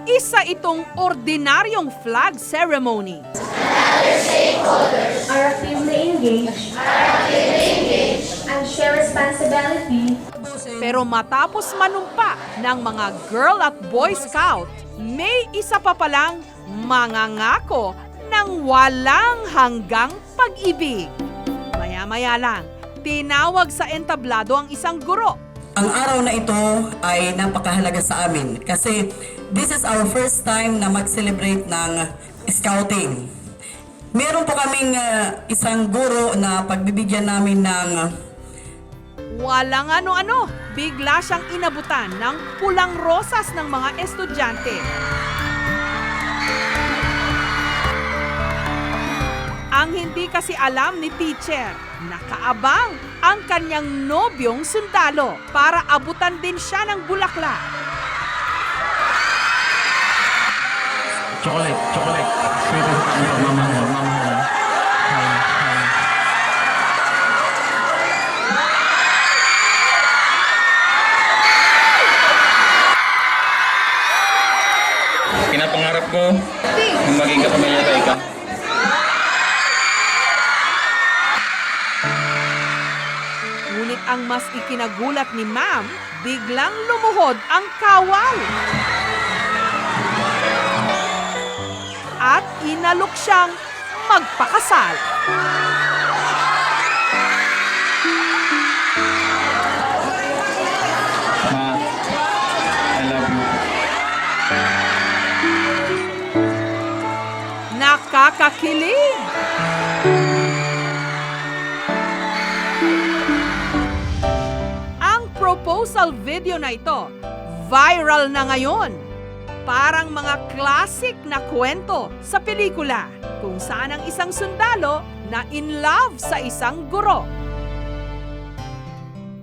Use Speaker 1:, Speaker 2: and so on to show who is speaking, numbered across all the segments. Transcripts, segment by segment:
Speaker 1: Isa itong ordinaryong flag ceremony.
Speaker 2: Are actively engaged and share responsibility.
Speaker 1: Pero matapos manumpa ng mga Girl at Boy Scout, may isa pa palang mangangako ng walang hanggang pag-ibig. Maya-maya lang, tinawag sa entablado ang isang guro.
Speaker 3: Ang araw na ito ay napakahalaga sa amin kasi this is our first time na mag-celebrate ng scouting. Meron po kaming isang guro na pagbibigyan namin ng
Speaker 1: Walang ano-ano, bigla siyang inabutan ng pulang rosas ng mga estudyante. Ang hindi kasi alam ni teacher, nakaabang ang kanyang nobyong sundalo para abutan din siya ng bulaklak.
Speaker 4: Chocolate. Sweet as mama. Pinapangarap ko na maging kapamilya tayo ka.
Speaker 1: Ngunit ang mas ikinagulat ni Ma'am, biglang lumuhod ang kawal. At inalok siyang magpakasal.
Speaker 4: Ma, I love you.
Speaker 1: Nakakakilig! Ang proposal video na ito, viral na ngayon. Parang mga classic na kwento sa pelikula kung saan ang isang sundalo na in love sa isang guro.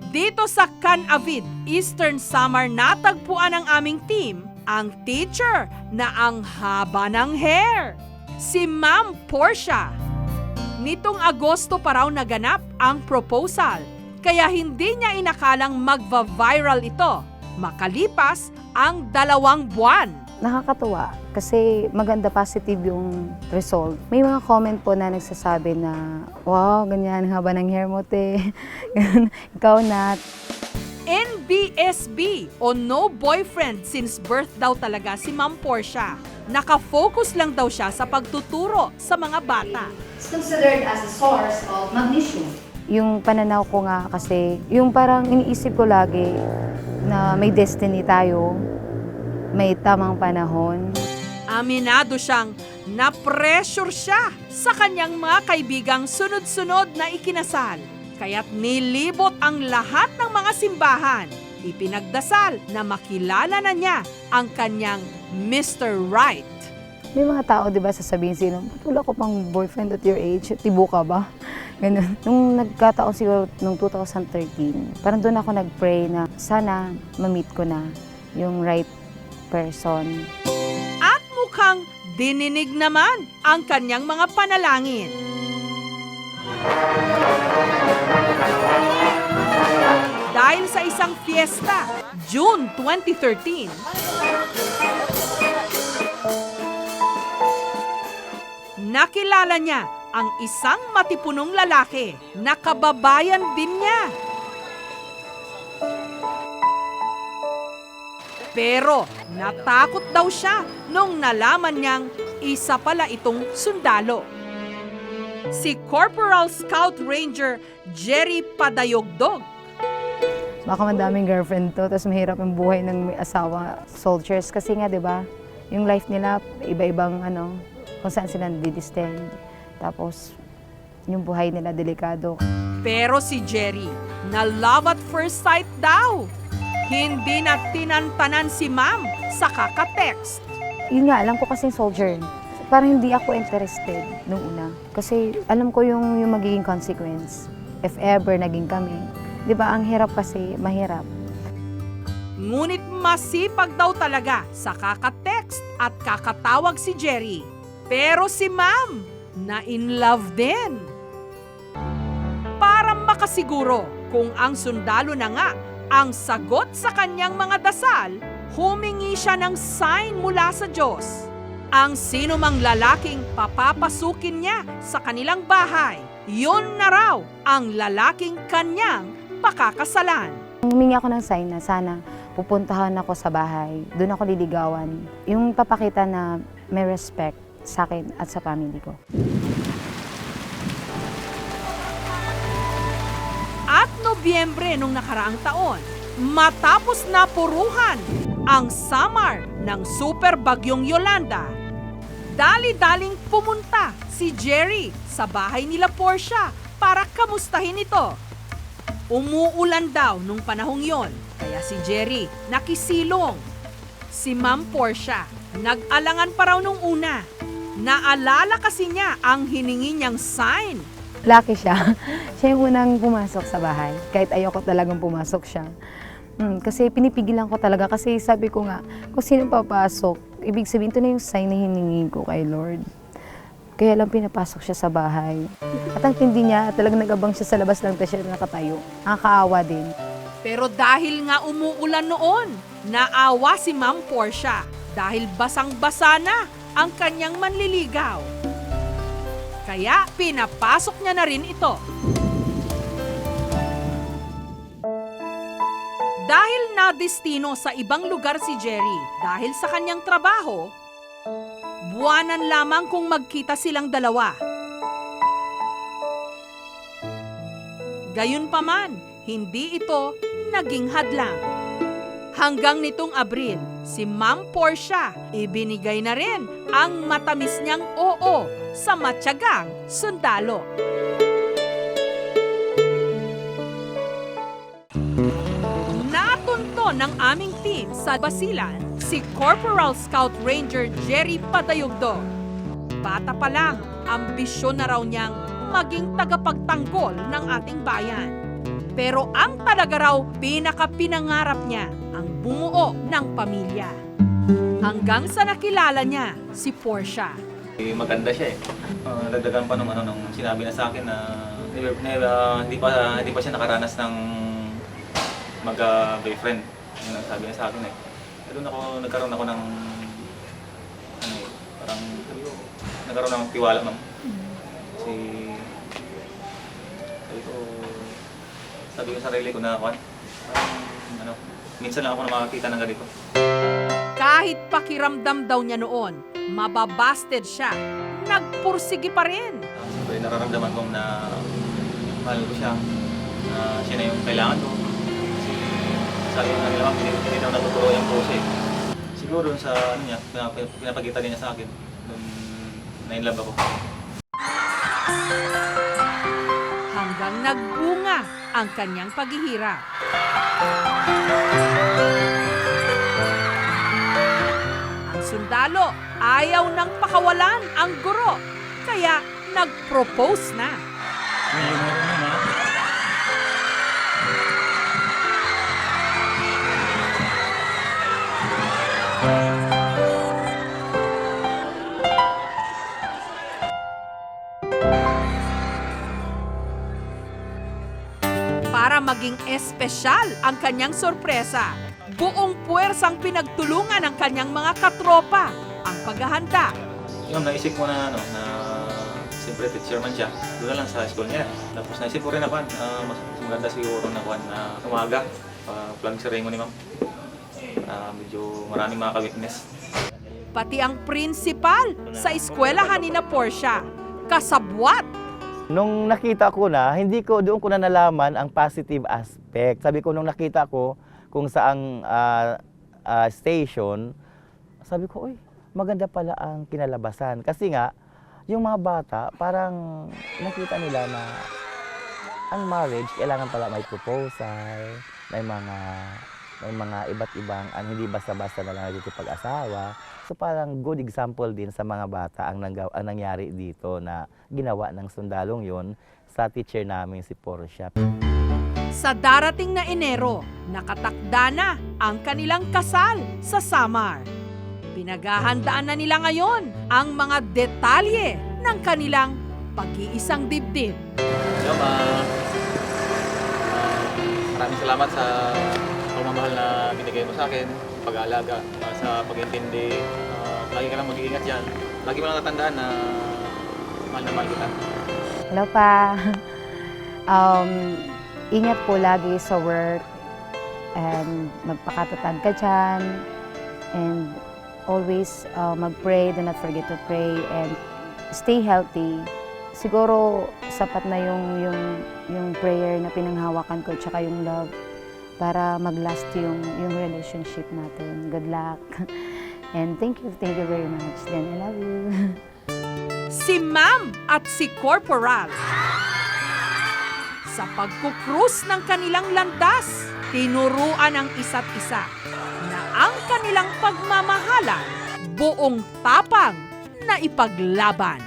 Speaker 1: Dito sa Canavid, Eastern Samar, natagpuan ng aming team ang teacher na ang haba ng hair, si Ma'am Portia. Nitong Agosto pa raw naganap ang proposal, kaya hindi niya inakalang magva-viral ito makalipas ang 2 buwan.
Speaker 5: Nakakatuwa kasi maganda, positive yung result. May mga comment po na nagsasabi na, wow, ganyan, haba ng hair mo, te. Ikaw na.
Speaker 1: NBSB o no boyfriend since birth daw talaga si Ma'am Portia. Nakafocus lang daw siya sa pagtuturo sa mga bata.
Speaker 6: It's considered as a source of magnesium.
Speaker 5: Yung pananaw ko nga kasi, yung parang iniisip ko lagi na may destiny tayo, may tamang panahon.
Speaker 1: Aminado siyang na-pressure siya sa kanyang mga kaibigang sunod-sunod na ikinasal. Kaya't nilibot ang lahat ng mga simbahan. Ipinagdasal na makilala na niya ang kanyang Mr. Right.
Speaker 5: May mga tao, di ba, sasabihin sino, ba't wala ko pang boyfriend at your age? Tibo ka ba? Ganun. Nung nagkataon siguro nung 2013, parang doon ako nag-pray na sana ma-meet ko na yung right person.
Speaker 1: At mukhang dininig naman ang kanyang mga panalangin. Dahil sa isang fiesta, June 2013, nakilala niya ang isang matipunong lalaki na kababayan din niya. Pero natakot daw siya nung nalaman niyang isa pala itong sundalo. Si Corporal Scout Ranger Jerry Padayogdog.
Speaker 5: Baka madaming girlfriend to, tapos mahirap ang buhay ng may asawa soldiers. Kasi nga, di ba, yung life nila, iba-ibang kung saan sila nadidistand. Tapos, yung buhay nila delikado.
Speaker 1: Pero si Jerry, na love at first sight daw. Hindi na tinantanan si Ma'am sa kaka-text.
Speaker 5: Yun nga, alam ko kasi soldier. Parang hindi ako interested nung una. Kasi alam ko yung magiging consequence. If ever naging kami. Di ba, ang hirap kasi, mahirap.
Speaker 1: Ngunit masipag daw talaga sa kaka-text at kakatawag si Jerry. Pero si Ma'am, na in love din. Para makasiguro kung ang sundalo na nga ang sagot sa kanyang mga dasal, humingi siya ng sign mula sa Diyos. Ang sino mang lalaking papapasukin niya sa kanilang bahay, yun na raw ang lalaking kanyang pakakasalan.
Speaker 5: Humingi ako ng sign na sana pupuntahan ako sa bahay, doon ako liligawan. Yung papakita na may respect sa akin at sa family ko.
Speaker 1: At Nobyembre nung nakaraang taon, matapos na puruhan ang Samar ng Super Bagyong Yolanda, dali-daling pumunta si Jerry sa bahay nila Portia para kamustahin ito. Umuulan daw nung panahong yon, kaya si Jerry nakisilong. Si Ma'am Portia, nag-alangan pa raw nung una. Naalala kasi niya ang hiningi niyang sign.
Speaker 5: Lucky siya. Siya yung unang pumasok sa bahay. Kahit ayoko talagang pumasok siya. Kasi pinipigilan ko talaga. Kasi sabi ko nga, kung sino papasok, ibig sabihin ito na yung sign na hiningi ko kay Lord. Kaya lang pinapasok siya sa bahay. At ang tindi niya, talagang nag-abang siya sa labas lang siya nakatayo. Nakakaawa din.
Speaker 1: Pero dahil nga umuulan noon, naawa si Ma'am Portia dahil basang-basa na ang kanyang manliligaw. Kaya pinapasok niya na rin ito. Dahil nadestino sa ibang lugar si Jerry dahil sa kanyang trabaho, buwanan lamang kung magkita silang dalawa. Gayunpaman, hindi ito naging hadlang. Hanggang nitong Abril, si Ma'am Portia ibinigay na rin ang matamis niyang oo sa matyagang sundalo. Natunto ng aming team sa Basilan si Corporal Scout Ranger Jerry Padayugdo. Bata pa lang, ambisyon na raw niyang maging tagapagtanggol ng ating bayan. Pero ang talaga raw pinakapinangarap niya ang bumuo ng pamilya. Hanggang sa nakilala niya si Portia.
Speaker 4: Maganda siya eh. Dagdagan pa nung sinabi na sa akin na hindi pa siya nakaranas ng mag-boyfriend. Yun ang sabi niya sa akin eh. Doon nagkaroon ako ng parang nagkaroon ng tiwala, ma'am. Kasi sabi ko sa sarili ko na minsan lang ako na makakita ng ganito.
Speaker 1: Kahit pakiramdam daw niya noon, mababasted siya, nagpursigi pa rin.
Speaker 4: Siyempre nararamdaman ko na mahal ko siya, na siya na yung kailangan ko. Kasi sabi nga nila, ma'am, hindi daw natuturo yung puso eh. Siguro sa niya, pinapagita niya sa akin, nung na-inlove ako.
Speaker 1: Hanggang nagbunga ang kanyang paghihirap. Ang sundalo ayaw nang pakawalan ang guro, kaya nag-propose na. Para maging espesyal ang kanyang sorpresa, buong puwersang pinagtulungan ng kanyang mga katropa ang paghahanda.
Speaker 4: Yung naisip ko na siyempre teacher man siya, doon na lang sa school niya. Tapos naisip ko rin na mas maganda siguro na umaga, flag ceremony, ma'am. Medyo maraming mga ka-witness.
Speaker 1: Pati ang principal sa eskwelahan ni na Portia, kasabwat.
Speaker 7: Nung nakita ko na, doon ko na nalaman ang positive aspect. Sabi ko, nung nakita ko kung saang station, sabi ko, uy, maganda pala ang kinalabasan. Kasi nga, yung mga bata, parang nakita nila na ang marriage, kailangan pala may proposal, may mga iba't ibang, hindi basta-basta na lang pag-asawa. So parang good example din sa mga bata ang nangyari dito na ginawa ng sundalong yon sa teacher namin si Portia.
Speaker 1: Sa darating na Enero, nakatakda na ang kanilang kasal sa Samar. Pinaghahandaan na nila ngayon ang mga detalye ng kanilang pag-iisang dibdib.
Speaker 4: Maraming salamat sa pagmamahal pagmamahal na binigay mo sa akin, pag-aalaga, sa pag-intindi. Lagi ka lang mag-iingat dyan. Lagi mo lang tatandaan na mahal kita.
Speaker 5: Hello pa. Ingat po lagi sa work and magpakatatag ka dyan. And always mag-pray, do not forget to pray and stay healthy. Siguro sapat na yung prayer na pinanghawakan ko tsaka yung love para mag-last yung relationship natin. Good luck. And thank you very much. Then I love you.
Speaker 1: Si Ma'am at si Corporal. Sa pagkukrus ng kanilang landas, tinuruan ang isa't isa na ang kanilang pagmamahalan buong tapang na ipaglaban.